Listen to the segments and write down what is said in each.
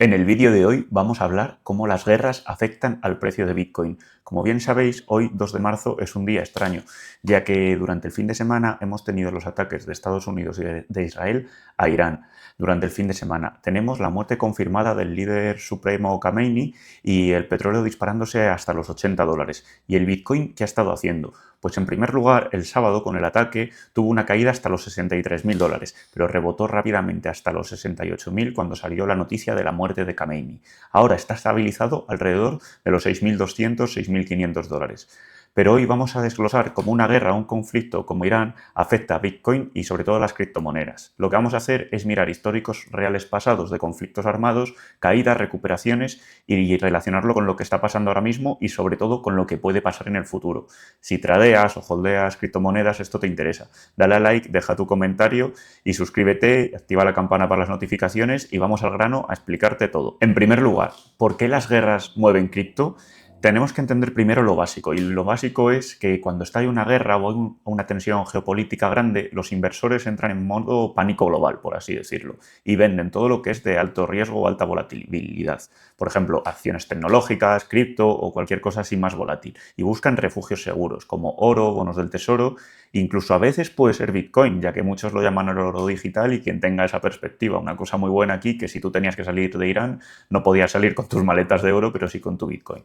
En el vídeo de hoy vamos a hablar cómo las guerras afectan al precio de Bitcoin. Como bien sabéis, hoy 2 de marzo es un día extraño, ya que durante el fin de semana hemos tenido los ataques de Estados Unidos y de Israel a Irán. Durante el fin de semana tenemos la muerte confirmada del líder supremo Khamenei y el petróleo disparándose hasta los $80. ¿Y el Bitcoin qué ha estado haciendo? Pues en primer lugar, el sábado con el ataque tuvo una caída hasta los $63.000, pero rebotó rápidamente hasta los 68.000 cuando salió la noticia de la muerte de Khamenei. Ahora está estabilizado alrededor de los 6.200, $6.500. Pero hoy vamos a desglosar cómo una guerra o un conflicto como Irán afecta a Bitcoin y sobre todo a las criptomonedas. Lo que vamos a hacer es mirar históricos reales pasados de conflictos armados, caídas, recuperaciones y relacionarlo con lo que está pasando ahora mismo y sobre todo con lo que puede pasar en el futuro. Si tradeas o holdeas criptomonedas, esto te interesa. Dale a like, deja tu comentario y suscríbete, activa la campana para las notificaciones y vamos al grano a explicarte todo. En primer lugar, ¿por qué las guerras mueven cripto? Tenemos que entender primero lo básico, y lo básico es que cuando está una guerra o hay una tensión geopolítica grande, los inversores entran en modo pánico global, por así decirlo, y venden todo lo que es de alto riesgo o alta volatilidad. Por ejemplo, acciones tecnológicas, cripto o cualquier cosa así más volátil, y buscan refugios seguros, como oro, bonos del tesoro, incluso a veces puede ser Bitcoin, ya que muchos lo llaman el oro digital y quien tenga esa perspectiva. Una cosa muy buena aquí, que si tú tenías que salir de Irán, no podías salir con tus maletas de oro, pero sí con tu Bitcoin.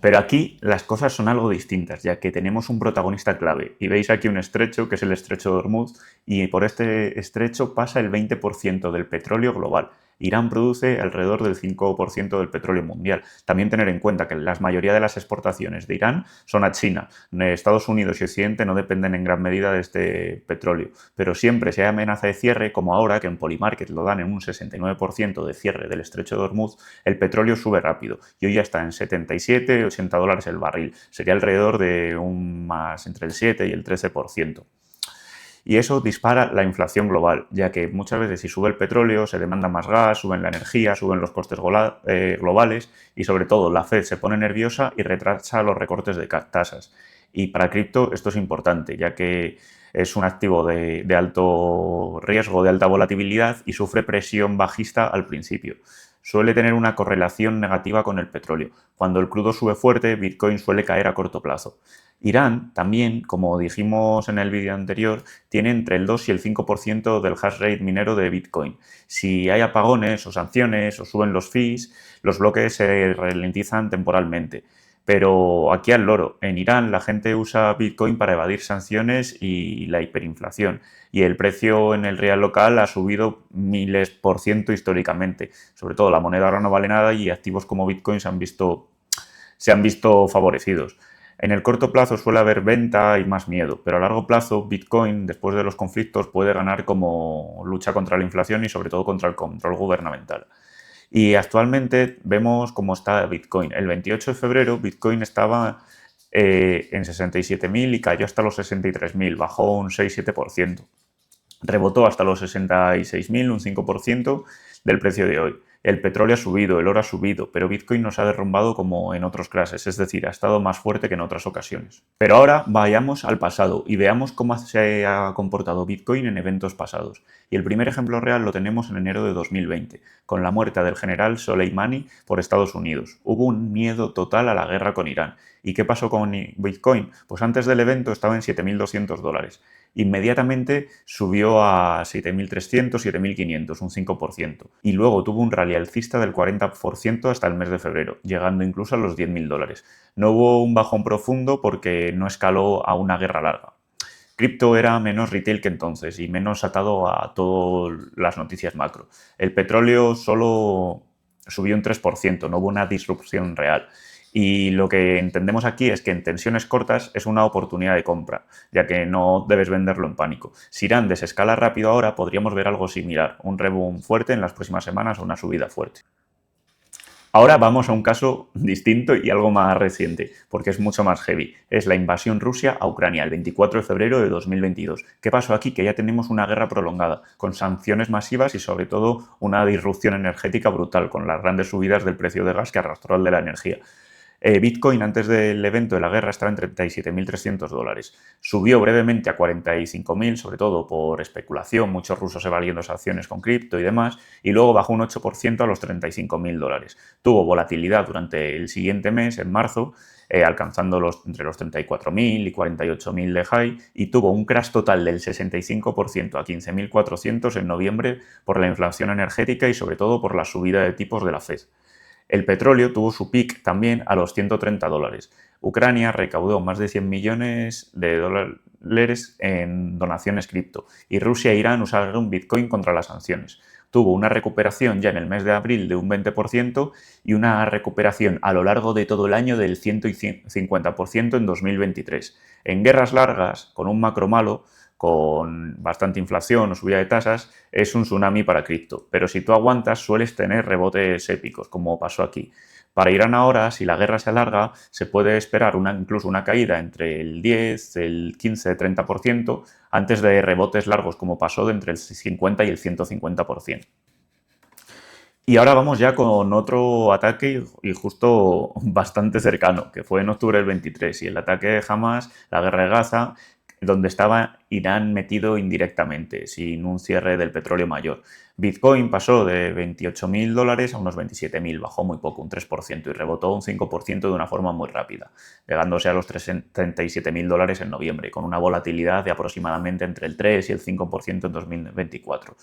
Pero aquí las cosas son algo distintas, ya que tenemos un protagonista clave. Y veis aquí un estrecho, que es el estrecho de Hormuz, y por este estrecho pasa el 20% del petróleo global. Irán produce alrededor del 5% del petróleo mundial. También tener en cuenta que la mayoría de las exportaciones de Irán son a China. Estados Unidos y Occidente no dependen en gran medida de este petróleo. Pero siempre si hay amenaza de cierre, como ahora, que en Polymarket lo dan en un 69% de cierre del estrecho de Hormuz, el petróleo sube rápido. Y hoy ya está en 77, $80 el barril. Sería alrededor de un más entre el 7 y el 13%. Y eso dispara la inflación global, ya que muchas veces si sube el petróleo se demanda más gas, suben la energía, suben los costes globales y sobre todo la Fed se pone nerviosa y retrasa los recortes de tasas. Y para cripto esto es importante, ya que es un activo de alto riesgo, de alta volatilidad y sufre presión bajista al principio. Suele tener una correlación negativa con el petróleo. Cuando el crudo sube fuerte, Bitcoin suele caer a corto plazo. Irán también, como dijimos en el vídeo anterior, tiene entre el 2 y el 5% del hash rate minero de Bitcoin. Si hay apagones o sanciones o suben los fees, los bloques se ralentizan temporalmente. Pero aquí al loro, en Irán la gente usa Bitcoin para evadir sanciones y la hiperinflación. Y el precio en el real local ha subido miles por ciento históricamente. Sobre todo la moneda ahora no vale nada y activos como Bitcoin se han visto favorecidos. En el corto plazo suele haber venta y más miedo, pero a largo plazo Bitcoin, después de los conflictos, puede ganar como lucha contra la inflación y sobre todo contra el control gubernamental. Y actualmente vemos cómo está Bitcoin. El 28 de febrero Bitcoin estaba en 67.000 y cayó hasta los 63.000, bajó un 6-7%. Rebotó hasta los 66.000, un 5% del precio de hoy. El petróleo ha subido, el oro ha subido, pero Bitcoin no se ha derrumbado como en otros clases, es decir, ha estado más fuerte que en otras ocasiones. Pero ahora vayamos al pasado y veamos cómo se ha comportado Bitcoin en eventos pasados. Y el primer ejemplo real lo tenemos en enero de 2020, con la muerte del general Soleimani por Estados Unidos. Hubo un miedo total a la guerra con Irán. ¿Y qué pasó con Bitcoin? Pues antes del evento estaba en $7.200. Inmediatamente subió a 7.300, 7.500, un 5%. Y luego tuvo un rally alcista del 40% hasta el mes de febrero, llegando incluso a los $10.000. No hubo un bajón profundo porque no escaló a una guerra larga. Cripto era menos retail que entonces y menos atado a todas las noticias macro. El petróleo solo subió un 3%, no hubo una disrupción real. Y lo que entendemos aquí es que en tensiones cortas es una oportunidad de compra, ya que no debes venderlo en pánico. Si Irán desescala rápido ahora, podríamos ver algo similar, un reboom fuerte en las próximas semanas o una subida fuerte. Ahora vamos a un caso distinto y algo más reciente, porque es mucho más heavy. Es la invasión Rusia a Ucrania el 24 de febrero de 2022. ¿Qué pasó aquí? Que ya tenemos una guerra prolongada, con sanciones masivas y sobre todo una disrupción energética brutal, con las grandes subidas del precio de gas que arrastró al de la energía. Bitcoin antes del evento de la guerra estaba en 37.300 dólares. Subió brevemente a 45.000, sobre todo por especulación, muchos rusos evadiendo esas acciones con cripto y demás, y luego bajó un 8% a los 35.000 dólares. Tuvo volatilidad durante el siguiente mes, en marzo, alcanzando entre los 34.000 y 48.000 de high, y tuvo un crash total del 65% a 15.400 en noviembre por la inflación energética y sobre todo por la subida de tipos de la Fed. El petróleo tuvo su pic también a los 130 dólares. Ucrania recaudó más de 100 millones de dólares en donaciones cripto y Rusia e Irán usaron Bitcoin contra las sanciones. Tuvo una recuperación ya en el mes de abril de un 20% y una recuperación a lo largo de todo el año del 150% en 2023. En guerras largas, con un macro malo, con bastante inflación o subida de tasas, es un tsunami para cripto. Pero si tú aguantas, sueles tener rebotes épicos, como pasó aquí. Para Irán ahora, si la guerra se alarga, se puede esperar incluso una caída entre el 10, el 15, 30% antes de rebotes largos, como pasó de entre el 50 y el 150%. Y ahora vamos ya con otro ataque y justo bastante cercano, que fue en octubre del 23, y el ataque de Hamas, la guerra de Gaza, donde estaba Irán metido indirectamente, sin un cierre del petróleo mayor. Bitcoin pasó de 28.000 dólares a unos 27.000, bajó muy poco, un 3%, y rebotó un 5% de una forma muy rápida, llegándose a los 37.000 dólares en noviembre, con una volatilidad de aproximadamente entre el 3 y el 5% en 2024.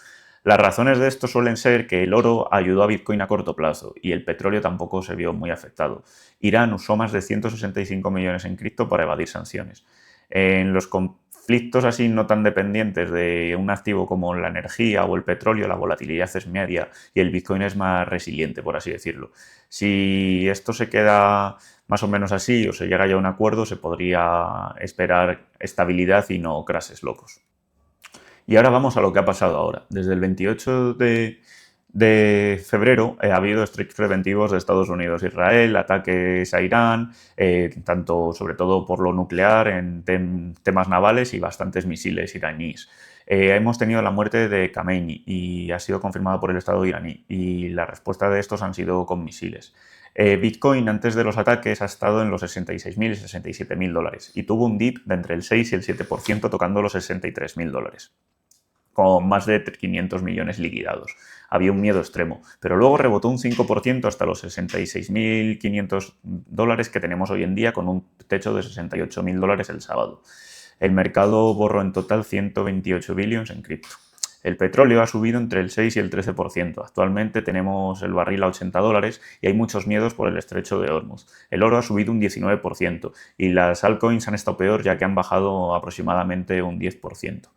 Las razones de esto suelen ser que el oro ayudó a Bitcoin a corto plazo y el petróleo tampoco se vio muy afectado. Irán usó más de 165 millones en cripto para evadir sanciones. En los conflictos así no tan dependientes de un activo como la energía o el petróleo, la volatilidad es media y el Bitcoin es más resiliente, por así decirlo. Si esto se queda más o menos así o se llega ya a un acuerdo, se podría esperar estabilidad y no crashes locos. Y ahora vamos a lo que ha pasado ahora. Desde el 28 de febrero ha habido strikes preventivos de Estados Unidos e Israel, ataques a Irán, tanto sobre todo por lo nuclear en temas navales y bastantes misiles iraníes. Hemos tenido la muerte de Khamenei y ha sido confirmada por el Estado iraní y la respuesta de estos han sido con misiles. Bitcoin antes de los ataques ha estado en los 66.000 y 67.000 dólares y tuvo un dip de entre el 6 y el 7% tocando los 63.000 dólares, con más de 500 millones liquidados. Había un miedo extremo, pero luego rebotó un 5% hasta los 66.500 dólares que tenemos hoy en día, con un techo de 68.000 dólares el sábado. El mercado borró en total 128 billions en cripto. El petróleo ha subido entre el 6 y el 13%. Actualmente tenemos el barril a 80 dólares y hay muchos miedos por el estrecho de Hormuz. El oro ha subido un 19% y las altcoins han estado peor, ya que han bajado aproximadamente un 10%.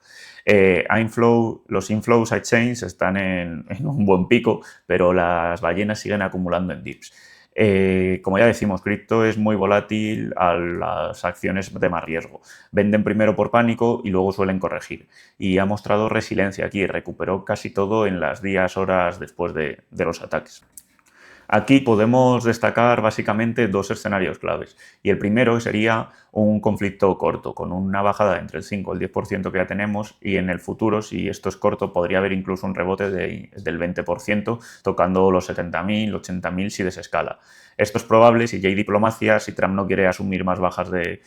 Los inflows sidechains están en un buen pico, pero las ballenas siguen acumulando en dips. Como ya decimos, cripto es muy volátil a las acciones de más riesgo. Venden primero por pánico y luego suelen corregir. Y ha mostrado resiliencia aquí, recuperó casi todo en las horas después de los ataques. Aquí podemos destacar básicamente dos escenarios claves. Y el primero sería un conflicto corto, con una bajada entre el 5 y el 10% que ya tenemos, y en el futuro, si esto es corto, podría haber incluso un rebote del 20%, tocando los 70.000, 80.000 si desescala. Esto es probable si ya hay diplomacia, si Trump no quiere asumir más bajas de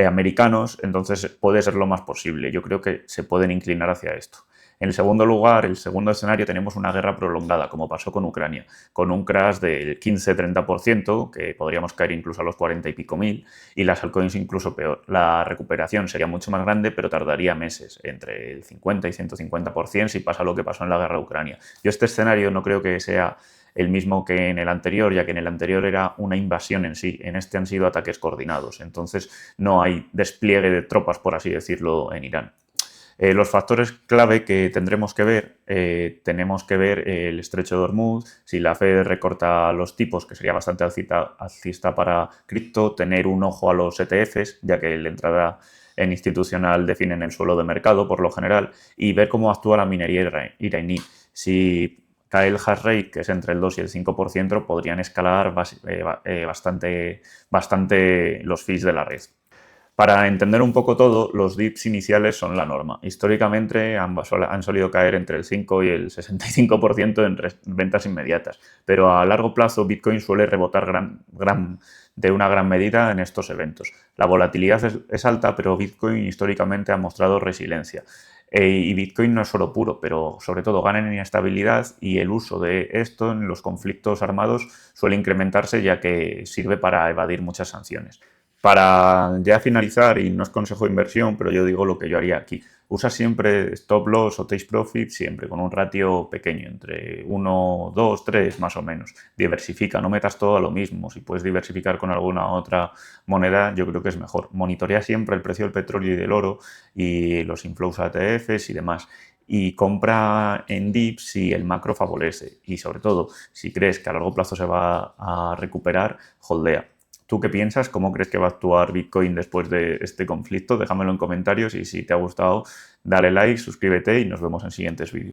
americanos, entonces puede ser lo más posible. Yo creo que se pueden inclinar hacia esto. En el segundo lugar, el segundo escenario, tenemos una guerra prolongada, como pasó con Ucrania, con un crash del 15-30%, que podríamos caer incluso a los 40 y pico mil, y las altcoins incluso peor. La recuperación sería mucho más grande, pero tardaría meses, entre el 50 y 150% si pasa lo que pasó en la guerra de Ucrania. Yo este escenario no creo que sea el mismo que en el anterior, ya que en el anterior era una invasión en sí, en este han sido ataques coordinados, entonces no hay despliegue de tropas, por así decirlo, en Irán. Los factores clave que tendremos que ver, tenemos que ver el estrecho de Hormuz, si la Fed recorta los tipos, que sería bastante alcista para cripto, tener un ojo a los ETFs, ya que la entrada en institucional definen el suelo de mercado por lo general, y ver cómo actúa la minería iraní. Si cae el hash rate, que es entre el 2 y el 5%, podrían escalar bastante los fees de la red. Para entender un poco todo, los dips iniciales son la norma. Históricamente han solido caer entre el 5 y el 65% en ventas inmediatas, pero a largo plazo Bitcoin suele rebotar de una gran medida en estos eventos. La volatilidad es alta, pero Bitcoin históricamente ha mostrado resiliencia. Y Bitcoin no es oro puro, pero sobre todo gana en inestabilidad y el uso de esto en los conflictos armados suele incrementarse ya que sirve para evadir muchas sanciones. Para ya finalizar, y no es consejo de inversión, pero yo digo lo que yo haría aquí. Usa siempre stop loss o take profit, siempre con un ratio pequeño, entre 1, 2, 3 más o menos. Diversifica, no metas todo a lo mismo. Si puedes diversificar con alguna otra moneda, yo creo que es mejor. Monitorea siempre el precio del petróleo y del oro y los inflows a ETFs y demás. Y compra en dips si el macro favorece. Y sobre todo, si crees que a largo plazo se va a recuperar, holdea. ¿Tú qué piensas? ¿Cómo crees que va a actuar Bitcoin después de este conflicto? Déjamelo en comentarios y si te ha gustado, dale like, suscríbete y nos vemos en siguientes vídeos.